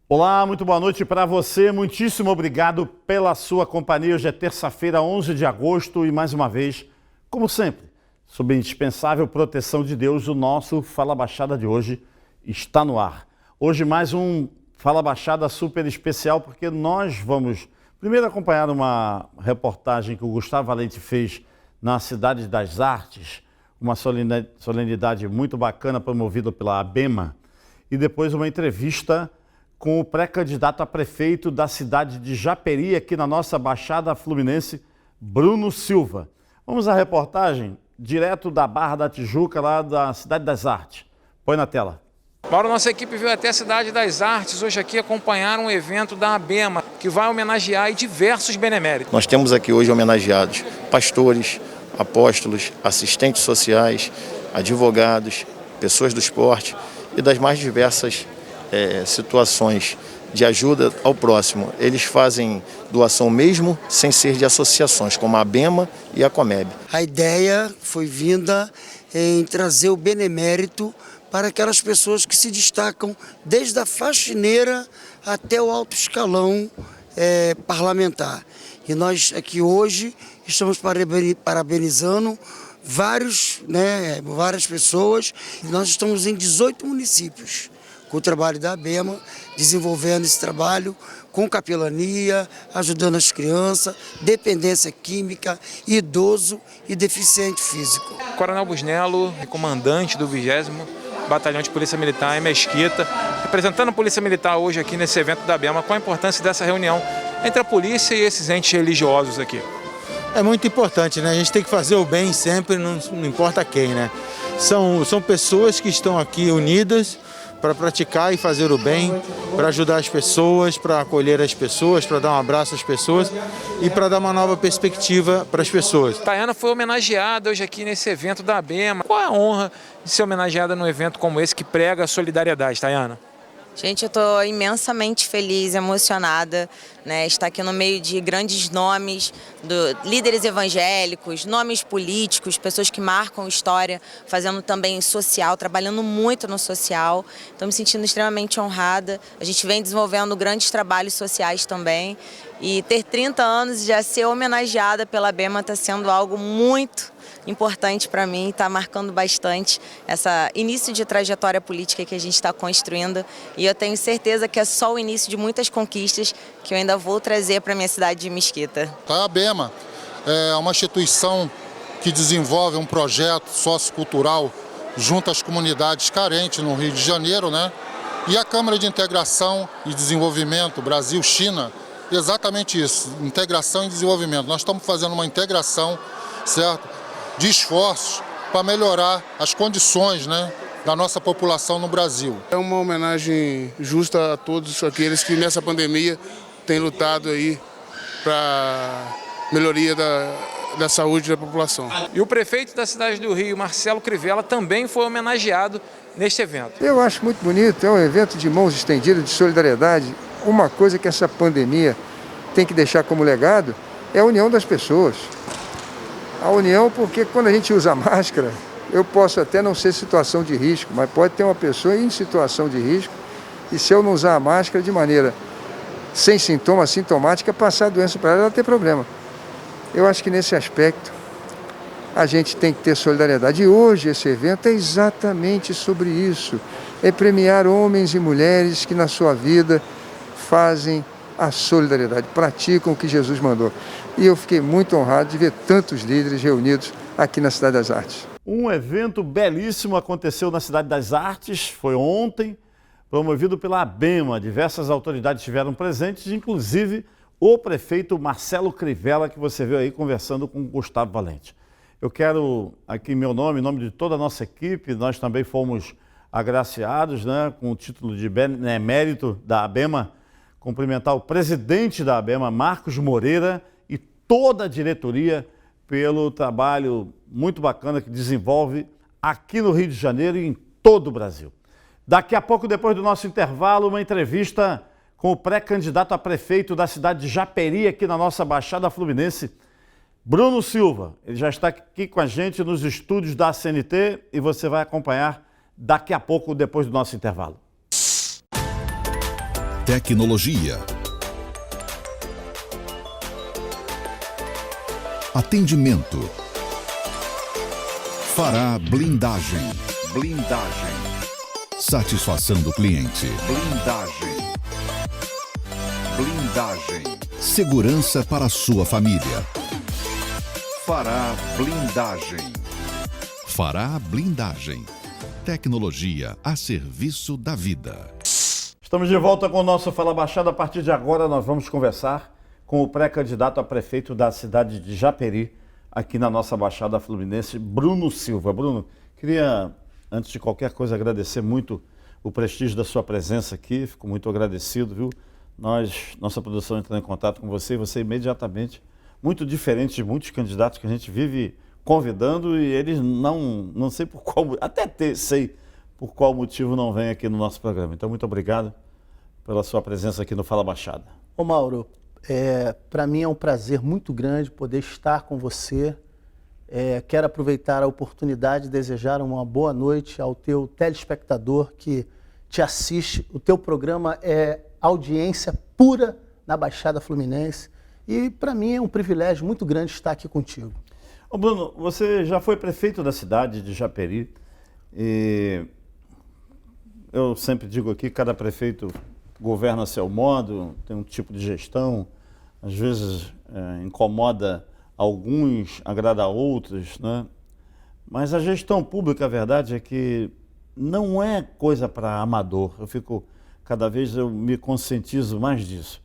Olá, muito boa noite para você. Muitíssimo obrigado pela sua companhia. Hoje é terça-feira, 11 de agosto e mais uma vez, como sempre, sob a indispensável proteção de Deus, o nosso Fala Baixada de hoje está no ar. Hoje mais um Fala Baixada super especial porque nós vamos primeiro acompanhar uma reportagem que o Gustavo Valente fez na Cidade das Artes, uma solenidade muito bacana promovida pela ABEMA, e depois uma entrevista com o pré-candidato a prefeito da cidade de Japeri, aqui na nossa Baixada Fluminense, Bruno Silva. Vamos à reportagem direto da Barra da Tijuca, lá da Cidade das Artes. Põe na tela. Mauro, nossa equipe veio até a Cidade das Artes hoje aqui acompanhar um evento da ABEMA, que vai homenagear diversos beneméritos. Nós temos aqui hoje homenageados pastores, apóstolos, assistentes sociais, advogados, pessoas do esporte e das mais diversas situações de ajuda ao próximo. Eles fazem doação mesmo sem ser de associações, como a ABEMA e a Comeb. A ideia foi vinda em trazer o benemérito para aquelas pessoas que se destacam desde a faxineira até o alto escalão parlamentar. E nós aqui hoje estamos parabenizando várias pessoas. E nós estamos em 18 municípios com o trabalho da ABEMA, desenvolvendo esse trabalho com capelania, ajudando as crianças, dependência química, idoso e deficiente físico. Coronel Busnello, comandante do 20º Batalhão de Polícia Militar em Mesquita, representando a Polícia Militar hoje aqui nesse evento da ABEMA. Qual a importância dessa reunião entre a polícia e esses entes religiosos aqui? É muito importante, né? A gente tem que fazer o bem sempre, não importa quem, né? São pessoas que estão aqui unidas para praticar e fazer o bem, para ajudar as pessoas, para acolher as pessoas, para dar um abraço às pessoas e para dar uma nova perspectiva para as pessoas. Tayana foi homenageada hoje aqui nesse evento da ABEMA. Qual é a honra de ser homenageada num evento como esse que prega a solidariedade, Tayana? Gente, eu estou imensamente feliz, emocionada, né? Estar aqui no meio de grandes nomes, líderes evangélicos, nomes políticos, pessoas que marcam história, fazendo também social, trabalhando muito no social. Estou me sentindo extremamente honrada. A gente vem desenvolvendo grandes trabalhos sociais também. E ter 30 anos e já ser homenageada pela ABEMA está sendo algo muito importante para mim, está marcando bastante esse início de trajetória política que a gente está construindo, e eu tenho certeza que é só o início de muitas conquistas que eu ainda vou trazer para a minha cidade de Mesquita. A ABEMA é uma instituição que desenvolve um projeto sociocultural junto às comunidades carentes no Rio de Janeiro, né? E a Câmara de Integração e Desenvolvimento Brasil-China, exatamente isso, integração e desenvolvimento. Nós estamos fazendo uma integração, certo, de esforços para melhorar as condições, né, da nossa população no Brasil. É uma homenagem justa a todos aqueles que nessa pandemia têm lutado aí para melhoria da saúde da população. E o prefeito da cidade do Rio, Marcelo Crivella, também foi homenageado neste evento. Eu acho muito bonito, é um evento de mãos estendidas, de solidariedade. Uma coisa que essa pandemia tem que deixar como legado é a união das pessoas. A união, porque quando a gente usa máscara, eu posso até não ser situação de risco, mas pode ter uma pessoa em situação de risco, e se eu não usar a máscara de maneira sem sintoma, sintomática, passar a doença para ela ter problema. Eu acho que nesse aspecto a gente tem que ter solidariedade. E hoje esse evento é exatamente sobre isso. É premiar homens e mulheres que na sua vida fazem a solidariedade, praticam o que Jesus mandou. E eu fiquei muito honrado de ver tantos líderes reunidos aqui na Cidade das Artes. Um evento belíssimo aconteceu na Cidade das Artes, foi ontem, promovido pela ABEMA. Diversas autoridades estiveram presentes, inclusive o prefeito Marcelo Crivella, que você viu aí conversando com o Gustavo Valente. Eu quero, aqui em meu nome, em nome de toda a nossa equipe, nós também fomos agraciados, né, com o título de benemérito da ABEMA, cumprimentar o presidente da ABEMA, Marcos Moreira, e toda a diretoria pelo trabalho muito bacana que desenvolve aqui no Rio de Janeiro e em todo o Brasil. Daqui a pouco, depois do nosso intervalo, uma entrevista com o pré-candidato a prefeito da cidade de Japeri, aqui na nossa Baixada Fluminense, Bruno Silva. Ele já está aqui com a gente nos estúdios da CNT e você vai acompanhar daqui a pouco, depois do nosso intervalo. Tecnologia. Atendimento. Fará blindagem. Blindagem. Satisfação do cliente. Blindagem. Blindagem. Segurança para a sua família. Fará blindagem. Fará blindagem. Tecnologia a serviço da vida. Estamos de volta com o nosso Fala Baixada. A partir de agora nós vamos conversar com o pré-candidato a prefeito da cidade de Japeri, aqui na nossa Baixada Fluminense, Bruno Silva. Bruno, queria, antes de qualquer coisa, agradecer muito o prestígio da sua presença aqui. Fico muito agradecido, viu? Nossa produção entrou em contato com você e você imediatamente, muito diferente de muitos candidatos que a gente vive convidando e eles não sei por qual, sei por qual motivo não vêm aqui no nosso programa. Então, muito obrigado pela sua presença aqui no Fala Baixada. Ô Mauro, para mim é um prazer muito grande poder estar com você. Quero aproveitar a oportunidade de desejar uma boa noite ao teu telespectador que te assiste. O teu programa é audiência pura na Baixada Fluminense e para mim é um privilégio muito grande estar aqui contigo. Ô Bruno, você já foi prefeito da cidade de Japeri e eu sempre digo aqui, cada prefeito governa a seu modo, tem um tipo de gestão, às vezes incomoda alguns, agrada a outros, né? Mas a gestão pública, a verdade é que não é coisa para amador. Cada vez eu me conscientizo mais disso.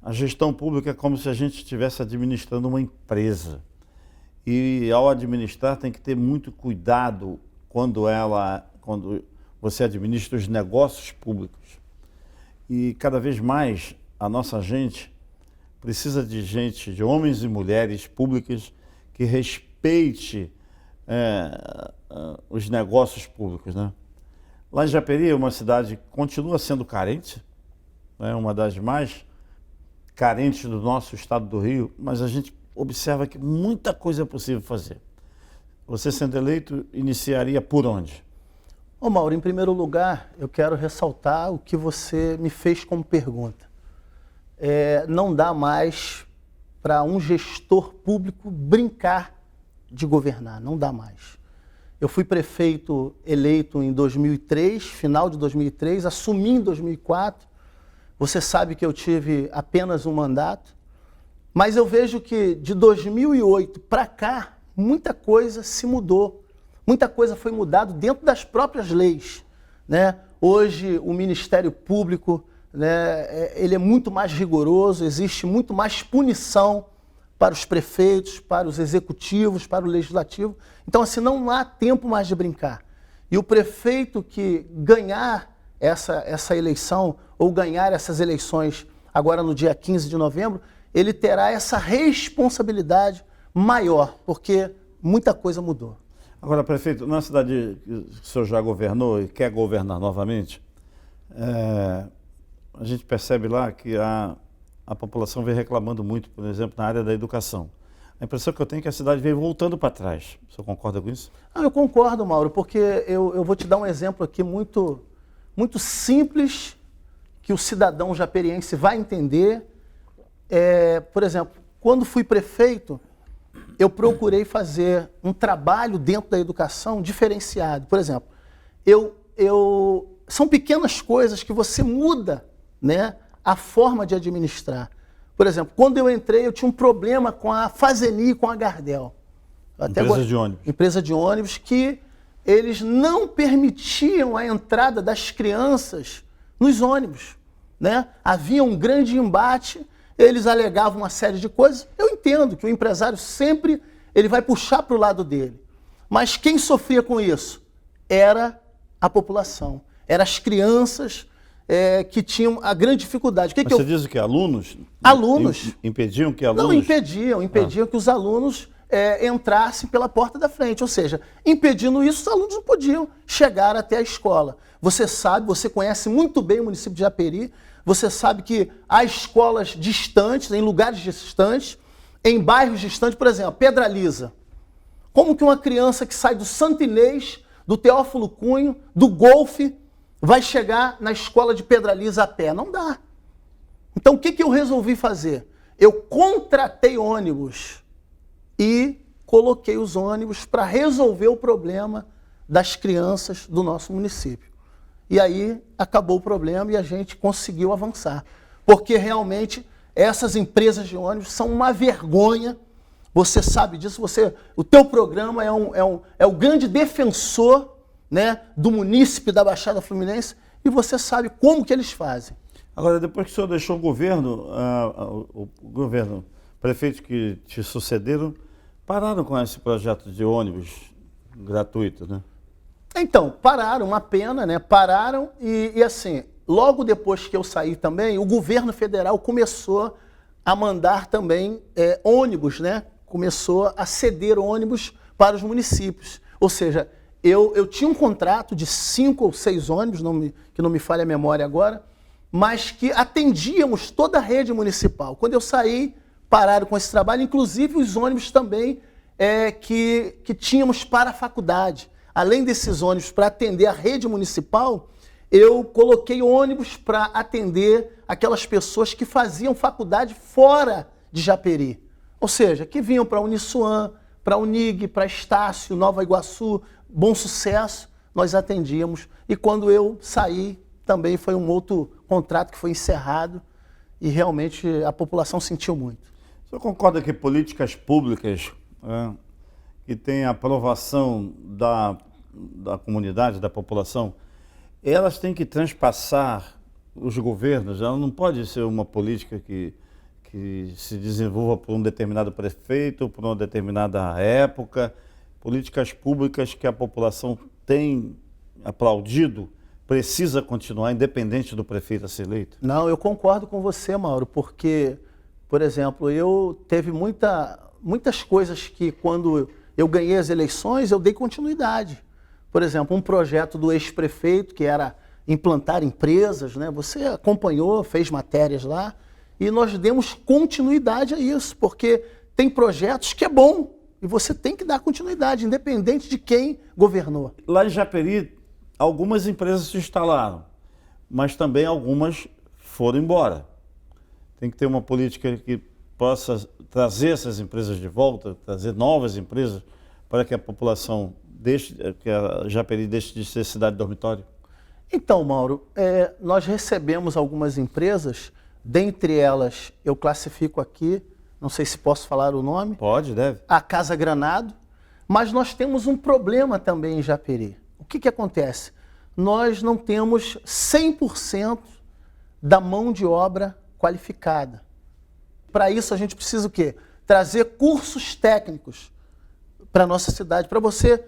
A gestão pública é como se a gente estivesse administrando uma empresa. E ao administrar tem que ter muito cuidado quando você administra os negócios públicos. E cada vez mais a nossa gente precisa de homens e mulheres públicas que respeite os negócios públicos, né? Lá em Japeri, uma cidade que continua sendo carente, né? Uma das mais carentes do nosso estado do Rio, mas a gente observa que muita coisa é possível fazer. Você sendo eleito, iniciaria por onde? Ô Mauro, em primeiro lugar, eu quero ressaltar o que você me fez como pergunta. Não dá mais para um gestor público brincar de governar, não dá mais. Eu fui prefeito eleito em 2003, final de 2003, assumi em 2004. Você sabe que eu tive apenas um mandato, mas eu vejo que de 2008 para cá, muita coisa se mudou. Muita coisa foi mudada dentro das próprias leis, né? Hoje o Ministério Público, né, ele é muito mais rigoroso, existe muito mais punição para os prefeitos, para os executivos, para o legislativo. Então, assim, não há tempo mais de brincar. E o prefeito que ganhar essa eleição ou ganhar essas eleições agora no dia 15 de novembro, ele terá essa responsabilidade maior, porque muita coisa mudou. Agora, prefeito, na cidade que o senhor já governou e quer governar novamente, a gente percebe lá que a população vem reclamando muito, por exemplo, na área da educação. A impressão que eu tenho é que a cidade vem voltando para trás. O senhor concorda com isso? Eu concordo, Mauro, porque eu vou te dar um exemplo aqui muito simples que o cidadão japeriense vai entender. Por exemplo, quando fui prefeito, eu procurei fazer um trabalho dentro da educação diferenciado. Por exemplo, são pequenas coisas que você muda, né, a forma de administrar. Por exemplo, quando eu entrei, eu tinha um problema com a Fazeni e com a Gardel. Empresa de ônibus que eles não permitiam a entrada das crianças nos ônibus, né? Havia um grande embate, eles alegavam uma série de coisas. Eu entendo que o empresário sempre ele vai puxar para o lado dele. Mas quem sofria com isso? Era a população. Eram as crianças que tinham a grande dificuldade. Você diz o que? Alunos? Alunos. Impediam que alunos... Não, impediam que os alunos entrassem pela porta da frente. Ou seja, impedindo isso, os alunos não podiam chegar até a escola. Você sabe, você conhece muito bem o município de Japeri, você sabe que há escolas distantes, em lugares distantes, em bairros distantes, por exemplo, Pedralisa. Como que uma criança que sai do Santo Inês, do Teófilo Cunho, do Golfe, vai chegar na escola de Pedralisa a pé? Não dá. Então o que eu resolvi fazer? Eu contratei ônibus e coloquei os ônibus para resolver o problema das crianças do nosso município. E aí acabou o problema e a gente conseguiu avançar. Porque realmente essas empresas de ônibus são uma vergonha. Você sabe disso, o teu programa é o grande defensor, né, do munícipe da Baixada Fluminense, e você sabe como que eles fazem. Agora, depois que o senhor deixou o governo, prefeitos que te sucederam, pararam com esse projeto de ônibus gratuito, né? Então, pararam, uma pena, né? Pararam e assim, logo depois que eu saí também, o governo federal começou a mandar também ônibus, né? Começou a ceder ônibus para os municípios. Ou seja, eu tinha um contrato de 5 ou 6 ônibus, que não me falha a memória agora, mas que atendíamos toda a rede municipal. Quando eu saí, pararam com esse trabalho, inclusive os ônibus também que tínhamos para a faculdade. Além desses ônibus para atender a rede municipal, eu coloquei ônibus para atender aquelas pessoas que faziam faculdade fora de Japeri. Ou seja, que vinham para a Uniswan, para a Unig, para Estácio, Nova Iguaçu, Bom Sucesso, nós atendíamos. E quando eu saí, também foi um outro contrato que foi encerrado e realmente a população sentiu muito. O senhor concorda que políticas públicas que têm aprovação da comunidade, da população, elas têm que transpassar os governos? Ela não pode ser uma política que se desenvolva por um determinado prefeito, por uma determinada época. Políticas públicas que a população tem aplaudido precisa continuar independente do prefeito a ser eleito? Não, eu concordo com você, Mauro, porque, por exemplo, eu teve muitas coisas que quando eu ganhei as eleições, eu dei continuidade. Por exemplo, um projeto do ex-prefeito, que era implantar empresas, né? Você acompanhou, fez matérias lá, e nós demos continuidade a isso, porque tem projetos que é bom, e você tem que dar continuidade, independente de quem governou. Lá em Japeri, algumas empresas se instalaram, mas também algumas foram embora. Tem que ter uma política que possa trazer essas empresas de volta, trazer novas empresas, para que a população que a Japeri deixe de ser cidade dormitório? Então, Mauro, nós recebemos algumas empresas, dentre elas eu classifico aqui, não sei se posso falar o nome. Pode, deve. A Casa Granado, mas nós temos um problema também em Japeri. O que acontece? Nós não temos 100% da mão de obra qualificada. Para isso a gente precisa o quê? Trazer cursos técnicos para a nossa cidade, para você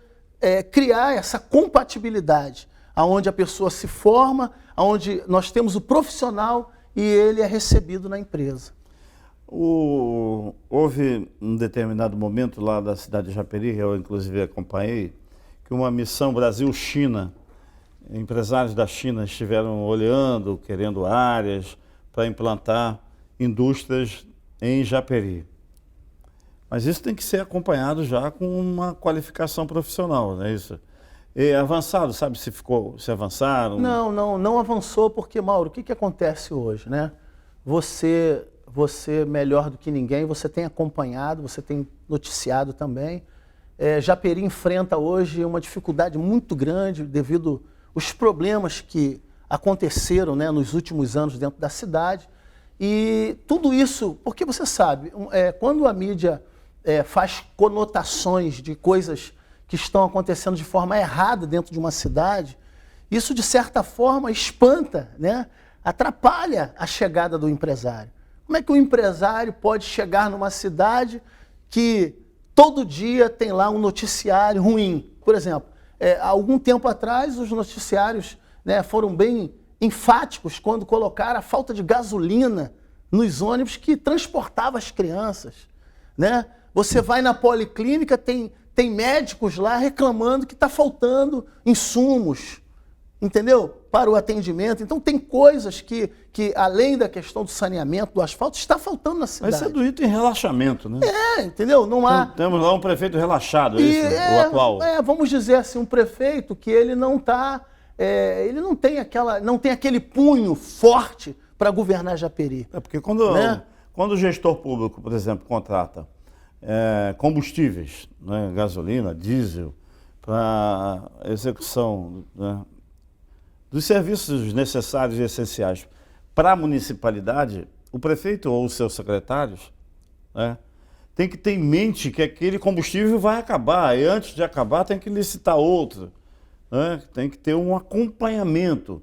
criar essa compatibilidade, onde a pessoa se forma, onde nós temos o profissional e ele é recebido na empresa. Houve um determinado momento lá da cidade de Japeri, eu inclusive acompanhei, que uma missão Brasil-China, empresários da China estiveram olhando, querendo áreas para implantar indústrias em Japeri. Mas isso tem que ser acompanhado já com uma qualificação profissional, não é isso? E avançado, sabe se avançaram? Não avançou porque, Mauro, o que acontece hoje, né? Você melhor do que ninguém, você tem acompanhado, você tem noticiado também. Japeri enfrenta hoje uma dificuldade muito grande devido aos problemas que aconteceram, né, nos últimos anos dentro da cidade. E tudo isso, porque você sabe, quando a mídia faz conotações de coisas que estão acontecendo de forma errada dentro de uma cidade, isso de certa forma espanta, né, atrapalha a chegada do empresário. Como é que o empresário pode chegar numa cidade que todo dia tem lá um noticiário ruim? Por exemplo, há algum tempo atrás os noticiários, né, foram bem enfáticos quando colocaram a falta de gasolina nos ônibus que transportavam as crianças, né? Você vai na policlínica, tem médicos lá reclamando que está faltando insumos, entendeu? Para o atendimento. Então tem coisas que além da questão do saneamento, do asfalto, está faltando na cidade. Mas isso é do item em relaxamento, né? Entendeu? Não há... Então, temos lá um prefeito relaxado, o atual. Vamos dizer assim, um prefeito que ele não está... ele não tem aquele punho forte para governar Japeri. É porque quando o gestor público, por exemplo, contrata combustíveis, né, gasolina, diesel, para execução, né, dos serviços necessários e essenciais para a municipalidade, o prefeito ou os seus secretários, né, tem que ter em mente que aquele combustível vai acabar, e antes de acabar tem que licitar outro, né, tem que ter um acompanhamento.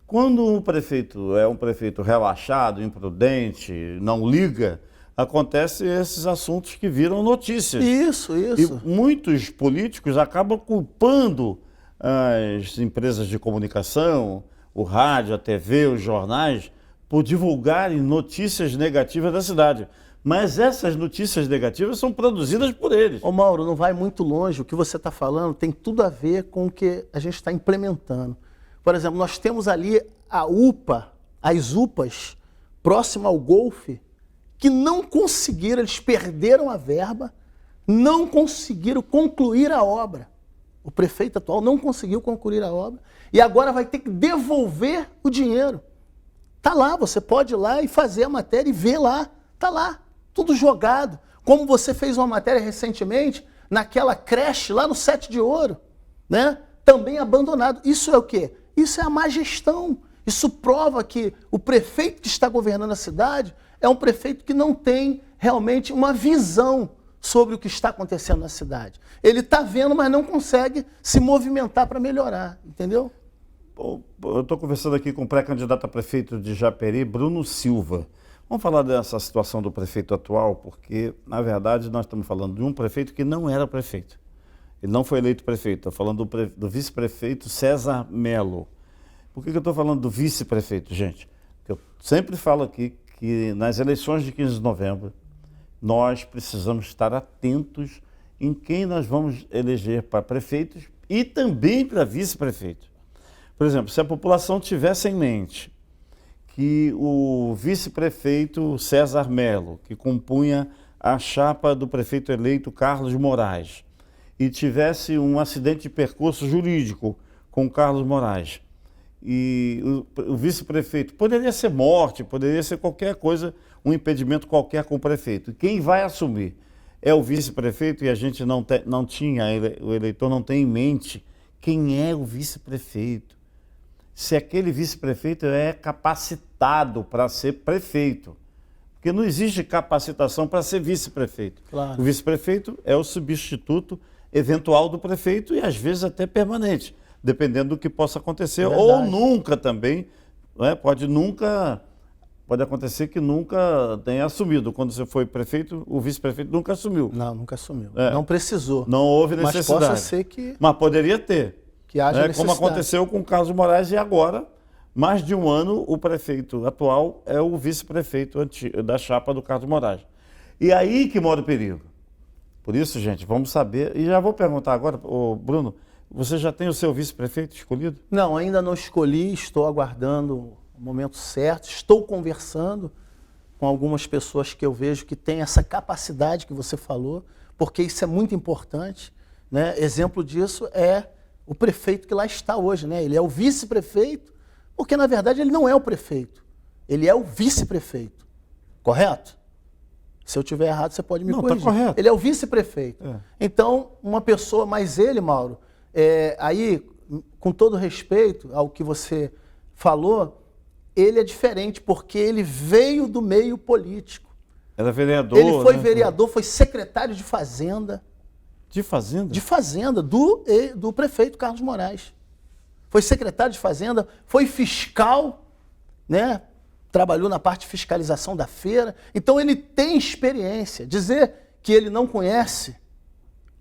Quando o prefeito é um prefeito relaxado, imprudente, não liga, acontecem esses assuntos que viram notícias. Isso. E muitos políticos acabam culpando as empresas de comunicação, o rádio, a TV, os jornais, por divulgarem notícias negativas da cidade. Mas essas notícias negativas são produzidas por eles. Ô Mauro, não vai muito longe. O que você está falando tem tudo a ver com o que a gente está implementando. Por exemplo, nós temos ali a UPA, as UPAs, próximo ao Golfe, que não conseguiram, eles perderam a verba, não conseguiram concluir a obra. O prefeito atual não conseguiu concluir a obra e agora vai ter que devolver o dinheiro. Está lá, você pode ir lá e fazer a matéria e ver lá, está lá, tudo jogado. Como você fez uma matéria recentemente naquela creche lá no 7 de Ouro, né? Também abandonado. Isso é o quê? Isso é a má gestão. Isso prova que o prefeito que está governando a cidade é um prefeito que não tem realmente uma visão sobre o que está acontecendo na cidade. Ele está vendo, mas não consegue se movimentar para melhorar, entendeu? Eu estou conversando aqui com o pré-candidato a prefeito de Japeri, Bruno Silva. Vamos falar dessa situação do prefeito atual, porque, na verdade, nós estamos falando de um prefeito que não era prefeito. Ele não foi eleito prefeito. Estou falando do vice-prefeito César Melo. Por que eu estou falando do vice-prefeito, gente? Porque eu sempre falo aqui que nas eleições de 15 de novembro, nós precisamos estar atentos em quem nós vamos eleger para prefeitos e também para vice-prefeito. Por exemplo, se a população tivesse em mente que o vice-prefeito César Melo, que compunha a chapa do prefeito eleito Carlos Moraes, e tivesse um acidente de percurso jurídico com Carlos Moraes, e o vice-prefeito, poderia ser morte, poderia ser qualquer coisa, um impedimento qualquer com o prefeito. E quem vai assumir é o vice-prefeito, e a gente não tinha, o eleitor não tem em mente quem é o vice-prefeito. Se aquele vice-prefeito é capacitado para ser prefeito. Porque não existe capacitação para ser vice-prefeito. Claro. O vice-prefeito é o substituto eventual do prefeito e às vezes até permanente, dependendo do que possa acontecer. Verdade. Ou nunca também, né? Pode acontecer que nunca tenha assumido. Quando você foi prefeito, o vice-prefeito nunca assumiu. Não, nunca assumiu. É. Não precisou. Não houve necessidade. Mas possa ser que... Mas poderia ter. Que haja necessidade. Como aconteceu com o Carlos Moraes e agora, mais de um ano, o prefeito atual é o vice-prefeito da chapa do Carlos Moraes. E aí que mora o perigo. Por isso, gente, vamos saber. E já vou perguntar agora, Bruno, você já tem o seu vice-prefeito escolhido? Não, ainda não escolhi, estou aguardando o momento certo, estou conversando com algumas pessoas que eu vejo que têm essa capacidade que você falou, porque isso é muito importante, né? Exemplo disso é o prefeito que lá está hoje, né? Ele é o vice-prefeito, porque na verdade ele não é o prefeito, ele é o vice-prefeito, correto? Se eu estiver errado, você pode me corrigir. Tá correto. Ele é o vice-prefeito. É. Então, uma pessoa, mas ele, Mauro, aí, com todo respeito ao que você falou, ele é diferente, porque ele veio do meio político. Era vereador. Ele foi, né? Vereador, foi secretário de Fazenda. De Fazenda? De Fazenda, do prefeito Carlos Moraes. Foi secretário de Fazenda, foi fiscal, né? Trabalhou na parte de fiscalização da feira. Então ele tem experiência. Dizer que ele não conhece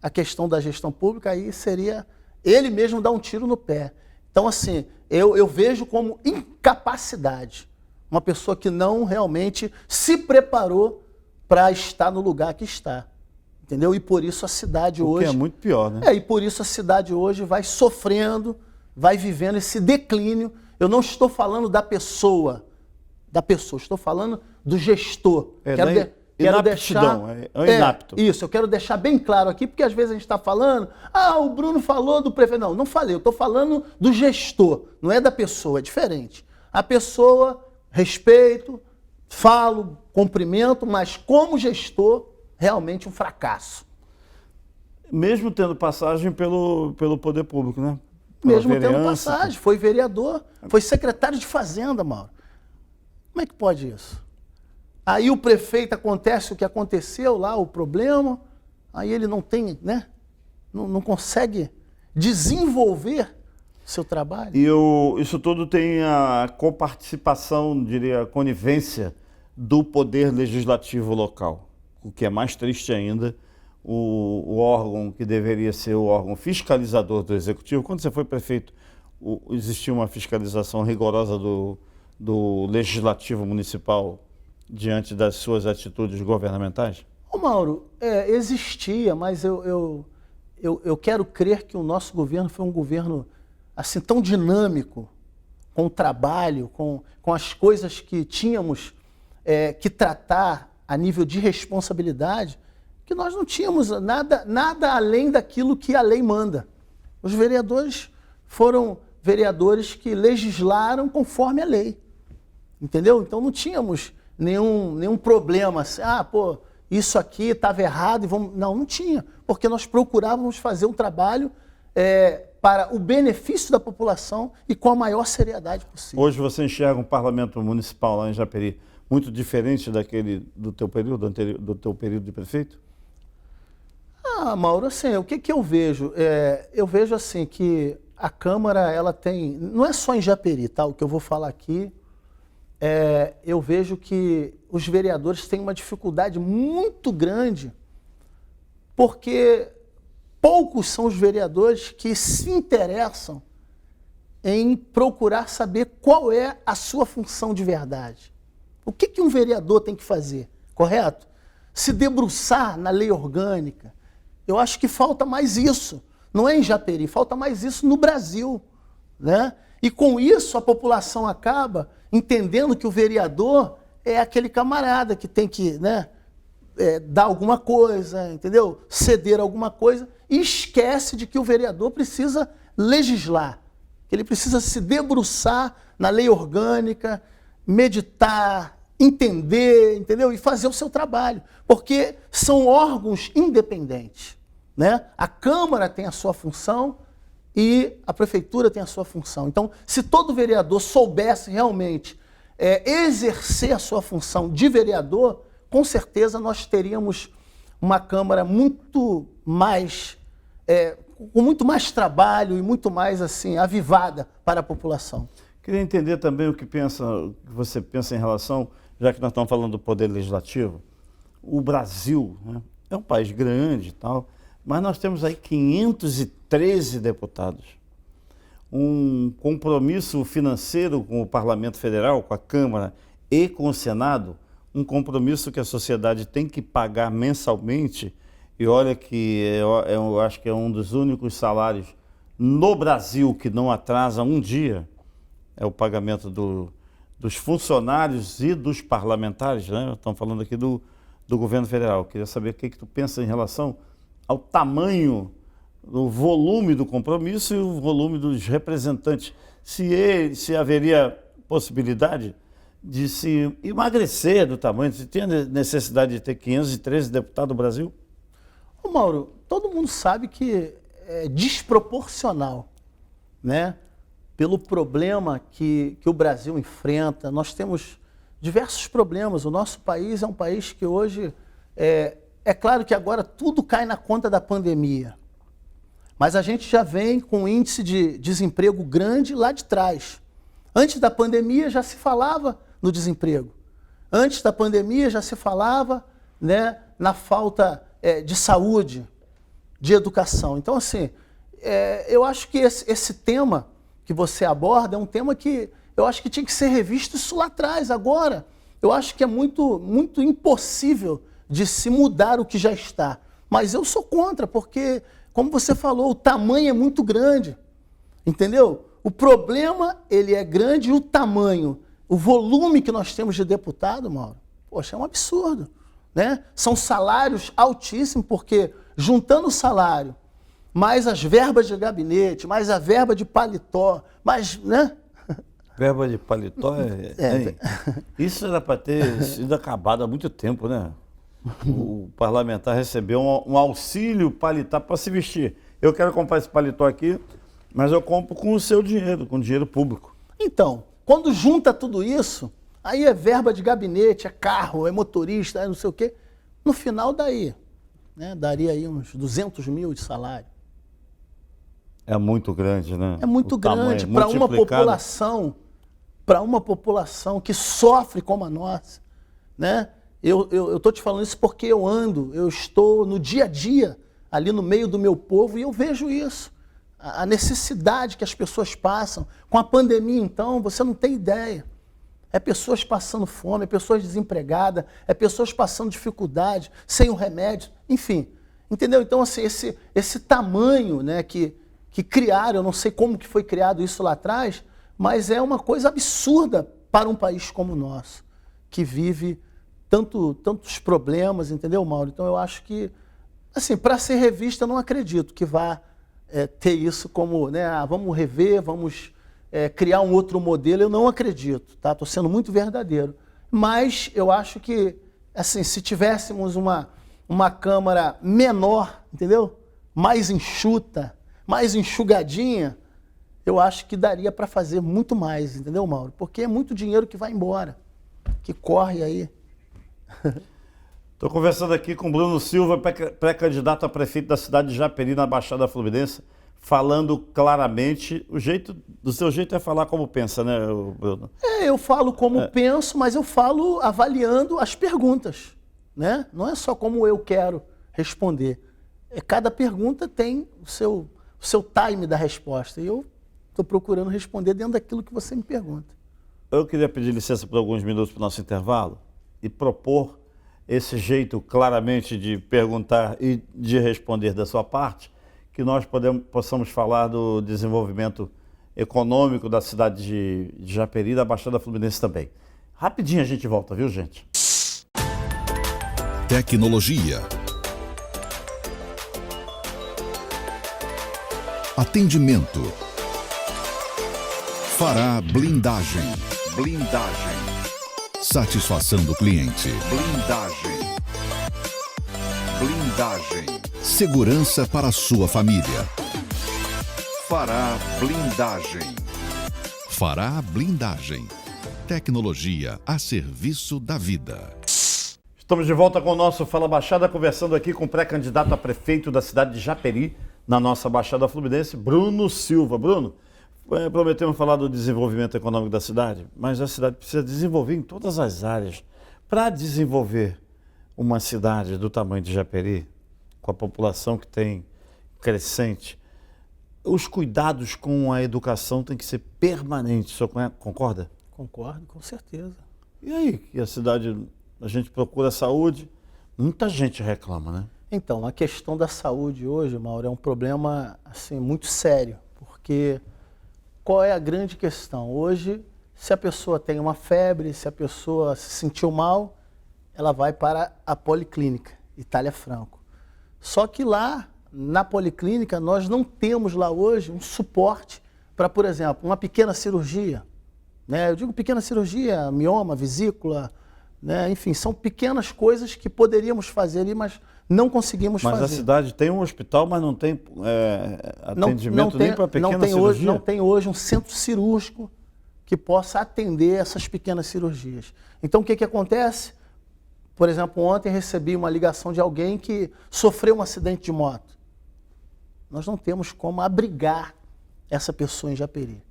a questão da gestão pública, aí seria ele mesmo dar um tiro no pé. Então, assim, eu vejo como incapacidade. Uma pessoa que não realmente se preparou para estar no lugar que está. Entendeu? E por isso a cidade hoje... O que é muito pior, né? E por isso a cidade hoje vai sofrendo, vai vivendo esse declínio. Eu não estou falando da pessoa, estou falando do gestor. Quero deixar... inapto. Isso, eu quero deixar bem claro aqui, porque às vezes a gente está falando, o Bruno falou do prefeito. Não falei, eu estou falando do gestor, não é da pessoa, é diferente. A pessoa respeito, falo, cumprimento, mas como gestor, realmente um fracasso. Mesmo tendo passagem pelo poder público, né? Mesmo tendo passagem, foi vereador, foi secretário de Fazenda, Mauro. Como é que pode isso? Aí o prefeito, acontece o que aconteceu lá, o problema, aí ele não tem, né? Não consegue desenvolver seu trabalho. E isso tudo tem a coparticipação, diria, a conivência do poder legislativo local. O que é mais triste ainda, o órgão que deveria ser o órgão fiscalizador do executivo. Quando você foi prefeito, existia uma fiscalização rigorosa do legislativo municipal diante das suas atitudes governamentais? Ô Mauro, existia, mas eu quero crer que o nosso governo foi um governo assim tão dinâmico, com o trabalho, com as coisas que tínhamos que tratar a nível de responsabilidade, que nós não tínhamos nada além daquilo que a lei manda. Os vereadores foram vereadores que legislaram conforme a lei, entendeu? Então não tínhamos nenhum problema assim, isso aqui estava errado e vamos... Não tinha, porque nós procurávamos fazer um trabalho para o benefício da população e com a maior seriedade possível. Hoje você enxerga um parlamento municipal lá em Japeri muito diferente daquele do teu período anterior, do teu período de prefeito? Mauro, assim, o que eu vejo? Eu vejo assim que a Câmara, ela tem, não é só em Japeri, tá? O que eu vou falar aqui, eu vejo que os vereadores têm uma dificuldade muito grande, porque poucos são os vereadores que se interessam em procurar saber qual é a sua função de verdade. O que um vereador tem que fazer, correto? Se debruçar na lei orgânica. Eu acho que falta mais isso. Não é em Japeri, falta mais isso no Brasil, né? E com isso a população acaba entendendo que o vereador é aquele camarada que tem que, né, dar alguma coisa, entendeu? Ceder alguma coisa, e esquece de que o vereador precisa legislar, que ele precisa se debruçar na lei orgânica, meditar, entender, entendeu? E fazer o seu trabalho, porque são órgãos independentes, né? A Câmara tem a sua função e a Prefeitura tem a sua função. Então, se todo vereador soubesse realmente exercer a sua função de vereador, com certeza nós teríamos uma Câmara muito mais, com muito mais trabalho e muito mais assim avivada para a população. Queria entender também o que você pensa em relação, já que nós estamos falando do poder legislativo, o Brasil, né, é um país grande e tal, mas nós temos aí 513 deputados. Um compromisso financeiro com o Parlamento Federal, com a Câmara e com o Senado, um compromisso que a sociedade tem que pagar mensalmente, e olha que eu acho que é um dos únicos salários no Brasil que não atrasa um dia, é o pagamento dos funcionários e dos parlamentares, né? Estamos falando aqui do governo federal. Eu queria saber o que tu pensa em relação ao tamanho, do volume do compromisso e o volume dos representantes. Se haveria possibilidade de se emagrecer do tamanho, se tinha necessidade de ter 513 deputados no Brasil? Ô Mauro, todo mundo sabe que é desproporcional, né? Pelo problema que o Brasil enfrenta. Nós temos diversos problemas. O nosso país é um país que hoje, é claro que agora tudo cai na conta da pandemia, mas a gente já vem com um índice de desemprego grande lá de trás. Antes da pandemia já se falava no desemprego. Antes da pandemia já se falava, né, na falta de saúde, de educação. Então, assim, eu acho que esse tema que você aborda é um tema que eu acho que tinha que ser revisto isso lá atrás. Agora, eu acho que é muito, muito impossível de se mudar o que já está. Mas eu sou contra, porque, como você falou, o tamanho é muito grande, entendeu? O problema, ele é grande e o tamanho, o volume que nós temos de deputado, Mauro, poxa, é um absurdo, né? São salários altíssimos, porque juntando o salário, mais as verbas de gabinete, mais a verba de paletó, mais, né? verba de paletó hein? Isso era para ter sido acabado há muito tempo, né? O parlamentar recebeu um auxílio paletó para se vestir. Eu quero comprar esse paletó aqui, mas eu compro com o seu dinheiro, com dinheiro público. Então, quando junta tudo isso, aí é verba de gabinete, é carro, é motorista, é não sei o quê. No final daí, né, daria aí uns 200 mil de salário. É muito grande, né? É muito grande para uma população que sofre como a nossa, né? Eu tô te falando isso porque eu estou no dia a dia ali no meio do meu povo e eu vejo isso. A necessidade que as pessoas passam. Com a pandemia, então, você não tem ideia. É pessoas passando fome, é pessoas desempregadas, é pessoas passando dificuldade, sem o remédio, enfim. Entendeu? Então, assim, esse tamanho, né, que criaram, eu não sei como que foi criado isso lá atrás, mas é uma coisa absurda para um país como o nosso, que vive tantos problemas, entendeu, Mauro? Então, eu acho que, assim, para ser revista, eu não acredito que vá ter isso como, né, vamos rever, vamos criar um outro modelo, eu não acredito, tá? Estou sendo muito verdadeiro. Mas eu acho que, assim, se tivéssemos uma Câmara menor, entendeu? Mais enxuta, mais enxugadinha, eu acho que daria para fazer muito mais, entendeu, Mauro? Porque é muito dinheiro que vai embora, que corre aí. Estou conversando aqui com Bruno Silva, pré-candidato a prefeito da cidade de Japeri, na Baixada Fluminense, falando claramente. Do seu jeito é falar como pensa, né, Bruno? Eu falo como penso, mas eu falo avaliando as perguntas, né? Não é só como eu quero responder. Cada pergunta tem o seu time da resposta. E eu estou procurando responder dentro daquilo que você me pergunta. Eu queria pedir licença por alguns minutos para o nosso intervalo e propor esse jeito claramente de perguntar e de responder da sua parte, que nós possamos falar do desenvolvimento econômico da cidade de Japeri e da Baixada Fluminense também. Rapidinho a gente volta, viu, gente? Tecnologia. Atendimento. Fará blindagem. Blindagem. Satisfação do cliente. Blindagem. Blindagem. Segurança para a sua família. Fará blindagem. Fará blindagem. Tecnologia a serviço da vida. Estamos de volta com o nosso Fala Baixada, conversando aqui com o pré-candidato a prefeito da cidade de Japeri, na nossa Baixada Fluminense, Bruno Silva. Bruno, prometemos falar do desenvolvimento econômico da cidade, mas a cidade precisa desenvolver em todas as áreas. Para desenvolver uma cidade do tamanho de Japeri, com a população que tem crescente, os cuidados com a educação têm que ser permanentes. O senhor concorda? Concordo, com certeza. E aí, que a cidade, a gente procura saúde, muita gente reclama, né? Então, a questão da saúde hoje, Mauro, é um problema assim, muito sério, porque qual é a grande questão? Hoje, se a pessoa tem uma febre, se a pessoa se sentiu mal, ela vai para a Policlínica Itália Franco. Só que lá, na Policlínica, nós não temos lá hoje um suporte para, por exemplo, uma pequena cirurgia. Né? Eu digo pequena cirurgia, mioma, vesícula, né? Enfim, são pequenas coisas que poderíamos fazer ali, mas não conseguimos fazer. Mas a cidade tem um hospital, mas não tem atendimento nem para pequena cirurgia? Não tem hoje um centro cirúrgico que possa atender essas pequenas cirurgias. Então, o que acontece? Por exemplo, ontem recebi uma ligação de alguém que sofreu um acidente de moto. Nós não temos como abrigar essa pessoa em Japeri.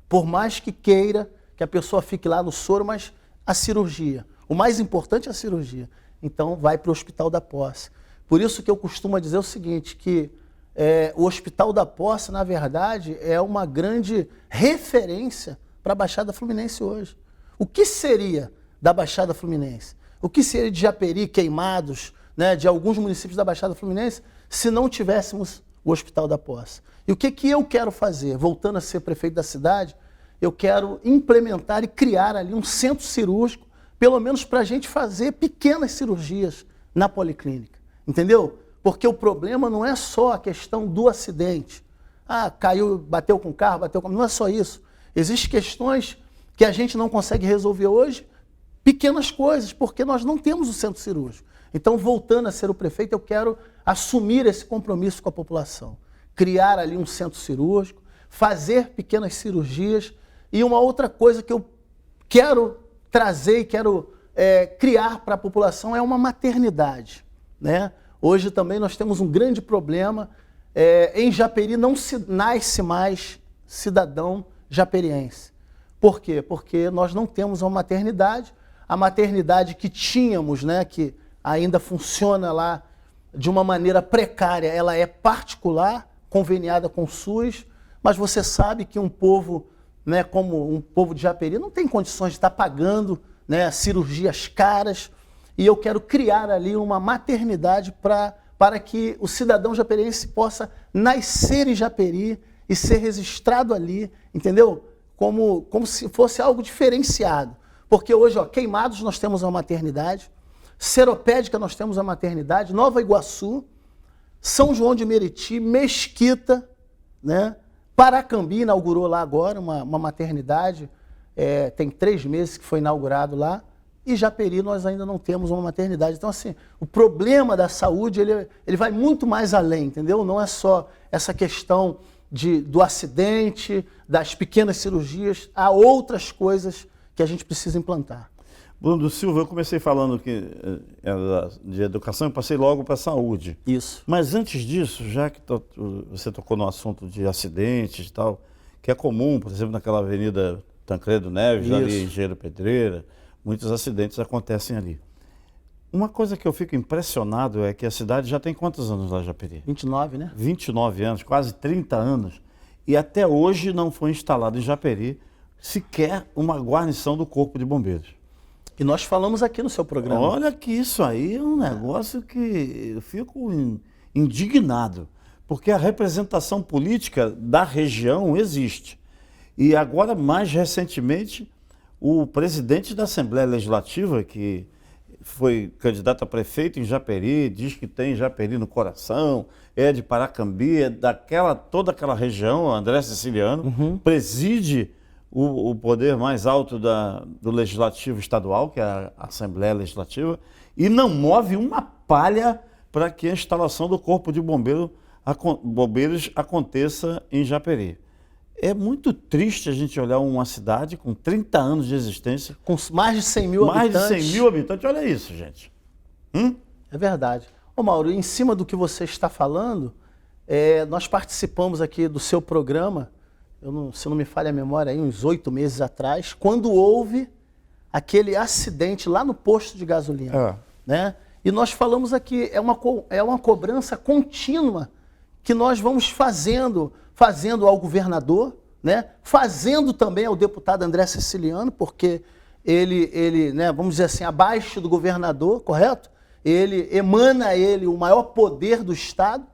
Por mais que queira que a pessoa fique lá no soro, mas a cirurgia. O mais importante é a cirurgia. Então, vai para o Hospital da Posse. Por isso que eu costumo dizer o seguinte, que o Hospital da Posse, na verdade, é uma grande referência para a Baixada Fluminense hoje. O que seria da Baixada Fluminense? O que seria de Japeri, Queimados, né, de alguns municípios da Baixada Fluminense, se não tivéssemos o Hospital da Posse? E o que eu quero fazer? Voltando a ser prefeito da cidade, eu quero implementar e criar ali um centro cirúrgico, pelo menos para a gente fazer pequenas cirurgias na Policlínica. Entendeu? Porque o problema não é só a questão do acidente. Ah, caiu, bateu com o carro, bateu com... Não é só isso. Existem questões que a gente não consegue resolver hoje? Pequenas coisas, porque nós não temos o centro cirúrgico. Então, voltando a ser o prefeito, eu quero assumir esse compromisso com a população. Criar ali um centro cirúrgico, fazer pequenas cirurgias. E uma outra coisa que eu quero trazer e quero criar para a população é uma maternidade, né? Hoje também nós temos um grande problema. Em Japeri não se nasce mais cidadão japeriense. Por quê? Porque nós não temos uma maternidade. A maternidade que tínhamos, né, que ainda funciona lá de uma maneira precária, ela é particular, conveniada com o SUS, mas você sabe que um povo, né, como um povo de Japeri, não tem condições de estar pagando, né, cirurgias caras, e eu quero criar ali uma maternidade para que o cidadão japeriense possa nascer em Japeri e ser registrado ali, entendeu? Como se fosse algo diferenciado. Porque hoje, ó, Queimados nós temos uma maternidade, Seropédica nós temos a maternidade, Nova Iguaçu, São João de Meriti, Mesquita, né? Paracambi inaugurou lá agora uma maternidade, tem 3 meses que foi inaugurado lá, e Japeri nós ainda não temos uma maternidade. Então, assim, o problema da saúde, ele vai muito mais além, entendeu? Não é só essa questão do acidente, das pequenas cirurgias, há outras coisas que a gente precisa implantar. Bruno Silva, eu comecei falando que era de educação e passei logo para a saúde. Isso. Mas antes disso, já que você tocou no assunto de acidentes e tal, que é comum, por exemplo, naquela avenida Tancredo Neves, Isso. ali em Engenheiro Pedreira, muitos acidentes acontecem ali. Uma coisa que eu fico impressionado é que a cidade já tem quantos anos lá, Japeri? 29, né? 29 anos, quase 30 anos, e até hoje não foi instalado em Japeri sequer uma guarnição do Corpo de Bombeiros. E nós falamos aqui no seu programa. Olha que isso aí é um negócio que eu fico indignado, porque a representação política da região existe. E agora, mais recentemente, o presidente da Assembleia Legislativa, que foi candidato a prefeito em Japeri, diz que tem Japeri no coração, é de Paracambi, é toda aquela região, André Siciliano, preside o poder mais alto do Legislativo Estadual, que é a Assembleia Legislativa, e não move uma palha para que a instalação do Corpo de Bombeiros aconteça em Japeri. É muito triste a gente olhar uma cidade com 30 anos de existência. Com mais de 100 mil habitantes. Mais de 100 mil habitantes, olha isso, gente. É verdade. Ô Mauro, em cima do que você está falando, nós participamos aqui do seu programa, se não me falha a memória, aí, uns 8 meses atrás, quando houve aquele acidente lá no posto de gasolina. Né? E nós falamos aqui, é uma cobrança contínua que nós vamos fazendo ao governador, né? Fazendo também ao deputado André Siciliano, porque ele, né, vamos dizer assim, abaixo do governador, correto? Ele emana o maior poder do Estado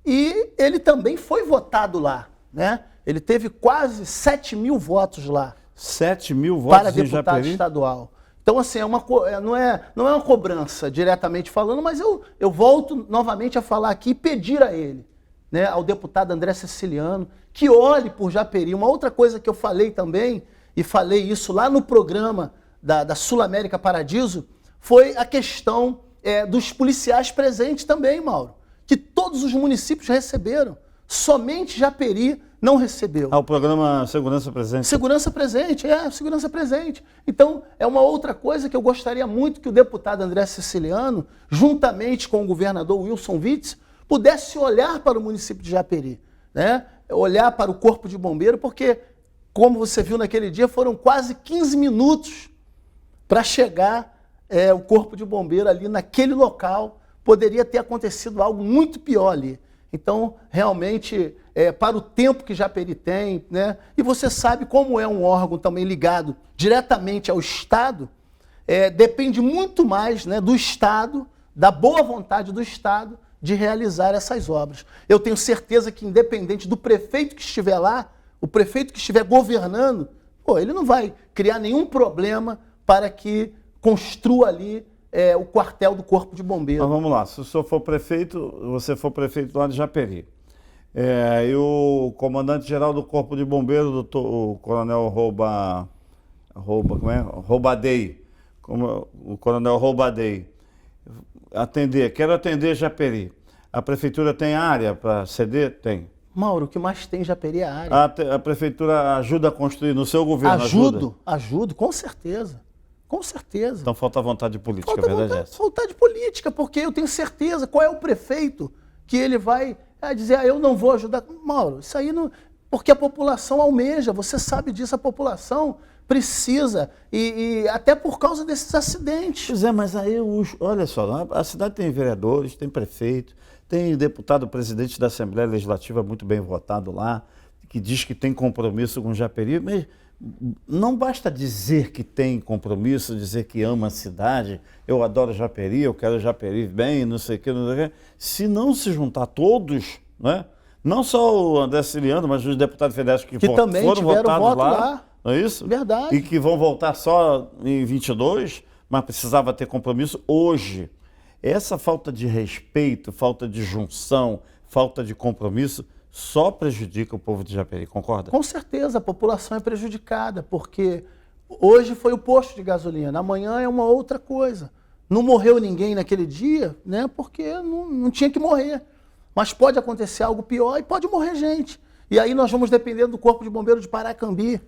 e ele também foi votado lá, né? Ele teve quase 7 mil votos lá. 7 mil votos para deputado estadual. Então, assim, não é uma cobrança diretamente falando, mas eu volto novamente a falar aqui e pedir a ele, né, ao deputado André Siciliano, que olhe por Japeri. Uma outra coisa que eu falei também, e falei isso lá no programa da Sul América Paradiso, foi a questão dos policiais presentes também, Mauro, que todos os municípios receberam, somente Japeri não recebeu. O programa Segurança Presente. Segurança Presente, Segurança Presente. Então, é uma outra coisa que eu gostaria muito que o deputado André Siciliano, juntamente com o governador Wilson Witzel, pudesse olhar para o município de Japeri, né? Olhar para o Corpo de Bombeiro, porque, como você viu naquele dia, foram quase 15 minutos para chegar o Corpo de Bombeiro ali naquele local. Poderia ter acontecido algo muito pior ali. Então, realmente, para o tempo que Japeri tem, né? E você sabe como é um órgão também ligado diretamente ao Estado, depende muito mais, né, do Estado, da boa vontade do Estado, de realizar essas obras. Eu tenho certeza que, independente do prefeito que estiver lá, o prefeito que estiver governando, ele não vai criar nenhum problema para que construa ali o quartel do Corpo de Bombeiro. Mas vamos lá, se o senhor for prefeito, você for prefeito lá de Japeri, e o comandante-geral do Corpo de Bombeiro, o coronel Roubadei, como o coronel Roubadei. Quero atender Japeri. A prefeitura tem área para ceder? Tem. Mauro, o que mais tem em Japeri é a área. A prefeitura ajuda a construir no seu governo? Ajudo, com certeza. Com certeza. Então falta vontade política, a verdade é essa. Vontade política, porque eu tenho certeza qual é o prefeito que ele vai dizer, eu não vou ajudar. Mauro, isso aí não... Porque a população almeja, você sabe disso, a população precisa, e até por causa desses acidentes. Pois é, mas aí, olha só, a cidade tem vereadores, tem prefeito, tem deputado presidente da Assembleia Legislativa muito bem votado lá, que diz que tem compromisso com o Japeri, mas não basta dizer que tem compromisso, dizer que ama a cidade, eu adoro Japeri, eu quero Japeri bem, não sei o que, se não se juntar todos, né? Não só o André Ciliano, mas os deputados federais que também foram votados voto lá. Não é isso? Verdade. E que vão voltar só em 22, mas precisava ter compromisso hoje. Essa falta de respeito, falta de junção, falta de compromisso, só prejudica o povo de Japeri, concorda? Com certeza, a população é prejudicada, porque hoje foi o posto de gasolina, amanhã é uma outra coisa. Não morreu ninguém naquele dia, né? Porque não tinha que morrer. Mas pode acontecer algo pior e pode morrer gente. E aí nós vamos depender do Corpo de Bombeiros de Paracambi,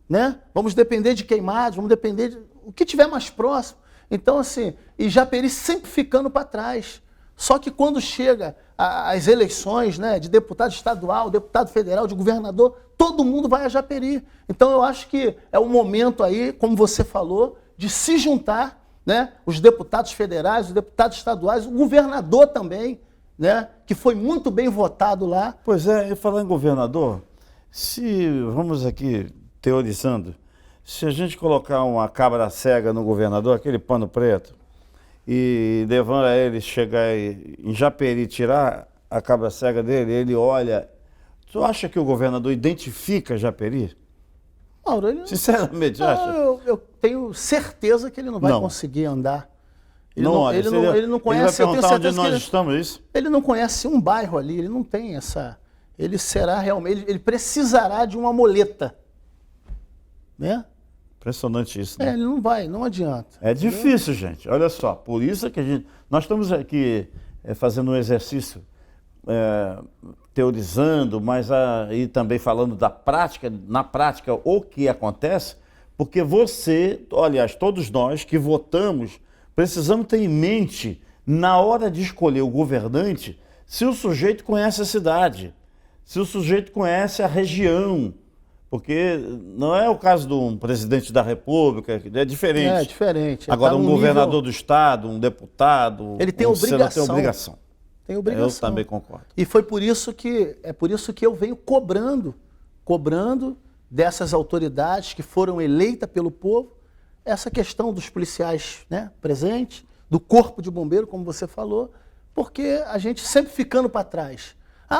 né? Vamos depender de queimados, vamos depender de o que tiver mais próximo. Então, assim, e Japeri sempre ficando para trás. Só que quando chega as eleições, né, de deputado estadual, deputado federal, de governador, todo mundo vai a Japeri. Então eu acho que é o momento aí, como você falou, de se juntar, né, os deputados federais, os deputados estaduais, o governador também, né, que foi muito bem votado lá. Pois é, e falar em governador, vamos aqui teorizando, se a gente colocar uma cabra cega no governador, aquele pano preto, e levando a ele chegar em Japeri, tirar a cabra cega dele, ele olha, tu acha que o governador identifica Japeri? Mauro, ele sinceramente, acha? Eu tenho certeza que ele não vai conseguir andar. Ele não conhece, ele vai perguntar onde nós estamos, é isso? Ele não conhece um bairro ali, ele não tem essa... Ele será realmente... Ele precisará de uma muleta, né? Impressionante isso, né? Ele não vai, não adianta. É difícil, gente. Olha só, por isso que nós estamos aqui fazendo um exercício, teorizando, mas aí também falando da prática, na prática, o que acontece, porque aliás, todos nós que votamos, precisamos ter em mente, na hora de escolher o governante, se o sujeito conhece a cidade, se o sujeito conhece a região, porque não é o caso de um presidente da República, é diferente. É diferente. Agora, um governador do estado, um deputado, ele tem obrigação. Tem obrigação. Tem obrigação. Eu também concordo. E foi por isso que eu venho cobrando dessas autoridades que foram eleitas pelo povo, essa questão dos policiais, né, presentes, do corpo de bombeiro, como você falou, porque a gente sempre ficando para trás.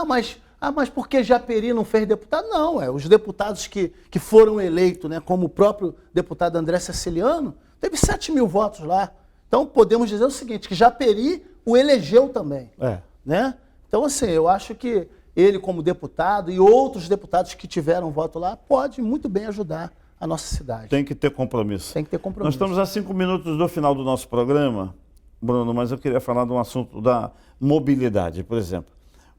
Mas por que Japeri não fez deputado? Não, os deputados que foram eleitos, né, como o próprio deputado André Ceciliano, teve 7 mil votos lá. Então podemos dizer o seguinte, que Japeri o elegeu também. Né? Então assim, eu acho que ele como deputado e outros deputados que tiveram voto lá, pode muito bem ajudar a nossa cidade. Tem que ter compromisso. Tem que ter compromisso. Nós estamos a 5 minutos do final do nosso programa, Bruno, mas eu queria falar de um assunto da mobilidade, por exemplo.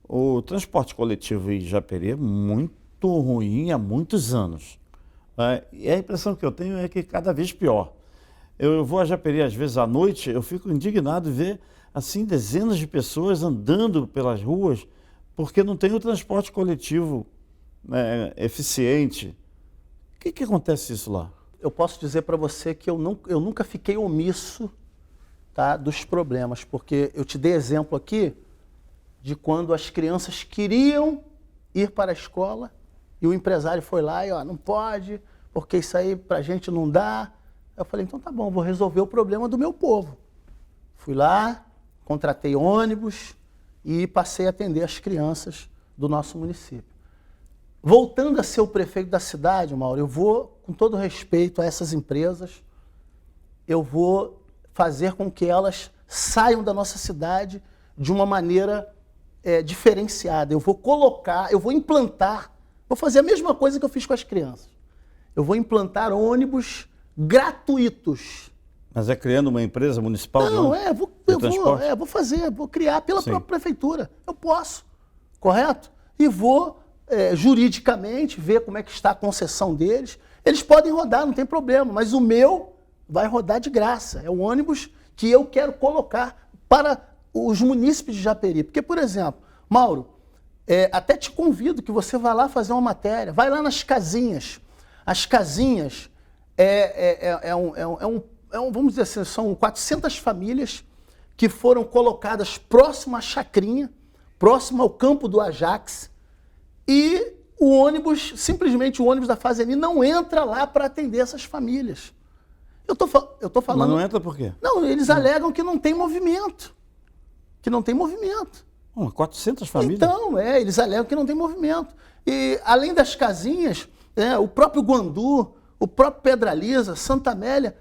O transporte coletivo em Japeri é muito ruim há muitos anos. E a impressão que eu tenho é que cada vez pior. Eu vou a Japeri, às vezes, à noite, eu fico indignado de ver assim, dezenas de pessoas andando pelas ruas porque não tem o transporte coletivo eficiente. O que acontece isso lá? Eu posso dizer para você que eu nunca fiquei omisso, tá, dos problemas, porque eu te dei exemplo aqui de quando as crianças queriam ir para a escola e o empresário foi lá e, não pode, porque isso aí para a gente não dá. Eu falei, então tá bom, vou resolver o problema do meu povo. Fui lá, contratei ônibus e passei a atender as crianças do nosso município. Voltando a ser o prefeito da cidade, Mauro, eu vou, com todo respeito a essas empresas, eu vou fazer com que elas saiam da nossa cidade de uma maneira diferenciada. Eu vou implantar, vou fazer a mesma coisa que eu fiz com as crianças. Eu vou implantar ônibus gratuitos. Mas é criando uma empresa municipal? Não, vou criar pela Sim. própria prefeitura. Eu posso, correto? E vou juridicamente ver como é que está a concessão deles. Eles podem rodar, não tem problema, mas o meu vai rodar de graça. É o ônibus que eu quero colocar para os munícipes de Japeri. Porque, por exemplo, Mauro, até te convido que você vá lá fazer uma matéria, vai lá nas casinhas. As casinhas vamos dizer assim, são 400 famílias que foram colocadas próximo à chacrinha, próximo ao campo do Ajax, e o ônibus, simplesmente o ônibus da Fazeni não entra lá para atender essas famílias. Eu tô falando... Mas não entra por quê? Não, eles alegam que não tem movimento. Que não tem movimento. 400 famílias? Então, eles alegam que não tem movimento. E, além das casinhas, o próprio Guandu, o próprio Pedralisa, Santa Amélia,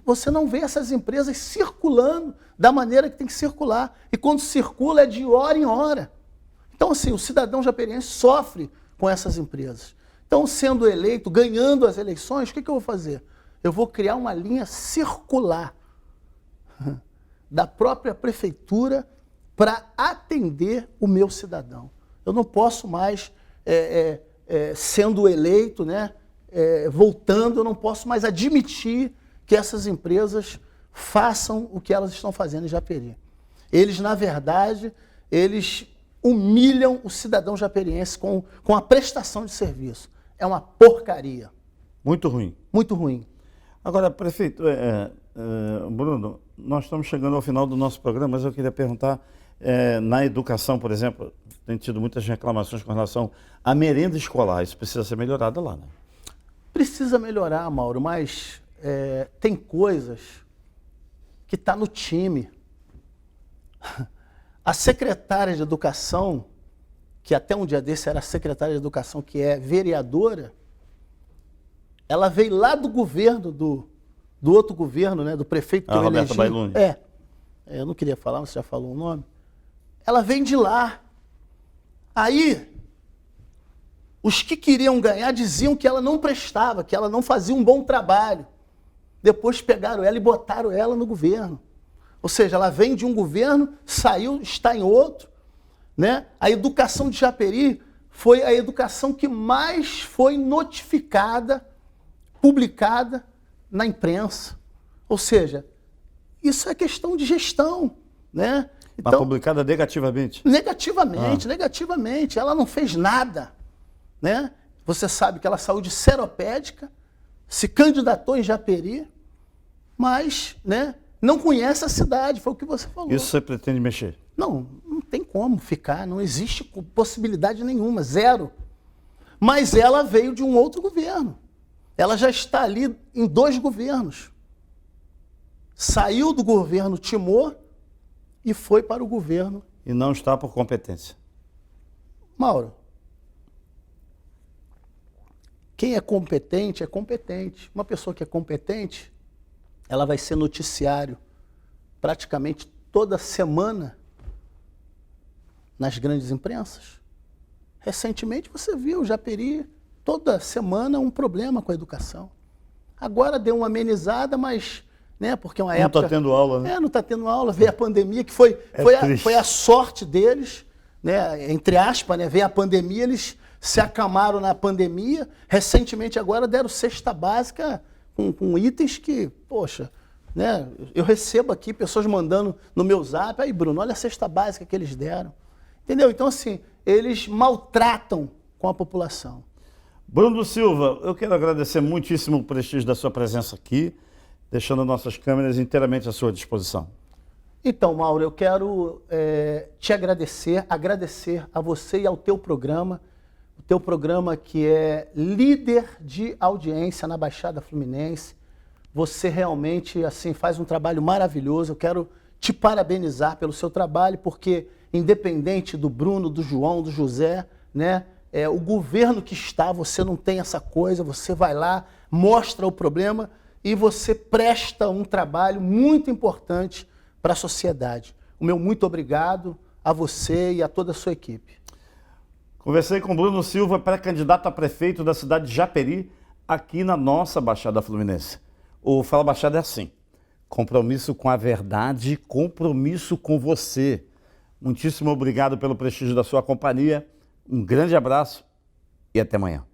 você não vê essas empresas circulando da maneira que tem que circular. E quando circula é de hora em hora. Então, assim, o cidadão japeriense sofre com essas empresas. Então, sendo eleito, ganhando as eleições, o que eu vou fazer? Eu vou criar uma linha circular da própria prefeitura para atender o meu cidadão. Eu não posso mais, sendo eleito, voltando, eu não posso mais admitir que essas empresas façam o que elas estão fazendo em Japeri. Eles, na verdade, eles humilham o cidadão japeriense com a prestação de serviço. É uma porcaria. Muito ruim. Muito ruim. Agora, prefeito, Bruno, nós estamos chegando ao final do nosso programa, mas eu queria perguntar, na educação, por exemplo, tem tido muitas reclamações com relação à merenda escolar. Isso precisa ser melhorado lá, né? Precisa melhorar, Mauro, mas tem coisas que estão no time. A secretária de Educação, que até um dia desse era secretária de Educação, que é vereadora, ela veio lá do governo, do outro governo, do prefeito que eu elegi. Roberta Bailuni. Eu não queria falar, mas você já falou o nome. Ela vem de lá. Aí, os que queriam ganhar diziam que ela não prestava, que ela não fazia um bom trabalho. Depois pegaram ela e botaram ela no governo. Ou seja, ela vem de um governo, saiu, está em outro. A educação de Japeri foi a educação que mais foi notificada, publicada na imprensa. Ou seja, isso é questão de gestão, Mas Então, publicada negativamente? Negativamente. Ela não fez nada, Você sabe que ela saiu de seropédica, se candidatou em Japeri, mas, não conhece a cidade, foi o que você falou. Isso você pretende mexer? Não tem como ficar, não existe possibilidade nenhuma, zero. Mas ela veio de um outro governo. Ela já está ali em 2 governos. Saiu do governo Timor e foi para o governo. E não está por competência. Mauro, quem é competente é competente. Uma pessoa que é competente, ela vai ser noticiário praticamente toda semana nas grandes imprensas. Recentemente você viu Japeri, toda semana um problema com a educação. Agora deu uma amenizada, mas, porque é uma época... Não está tendo aula, né? Não está tendo aula, veio a pandemia, que foi a sorte deles, entre aspas, veio a pandemia, eles se acalmaram na pandemia, recentemente agora deram cesta básica com itens que, poxa, eu recebo aqui pessoas mandando no meu zap, aí Bruno, olha a cesta básica que eles deram. Entendeu? Então, assim, eles maltratam com a população. Bruno Silva, eu quero agradecer muitíssimo o prestígio da sua presença aqui, deixando nossas câmeras inteiramente à sua disposição. Então, Mauro, eu quero te agradecer a você e ao teu programa, o teu programa que é líder de audiência na Baixada Fluminense. Você realmente assim faz um trabalho maravilhoso. Eu quero te parabenizar pelo seu trabalho, porque independente do Bruno, do João, do José, o governo que está, você não tem essa coisa, você vai lá, mostra o problema e você presta um trabalho muito importante para a sociedade. O meu muito obrigado a você e a toda a sua equipe. Conversei com Bruno Silva, pré-candidato a prefeito da cidade de Japeri, aqui na nossa Baixada Fluminense. O Fala Baixada é assim, compromisso com a verdade, compromisso com você. Muitíssimo obrigado pelo prestígio da sua companhia, um grande abraço e até amanhã.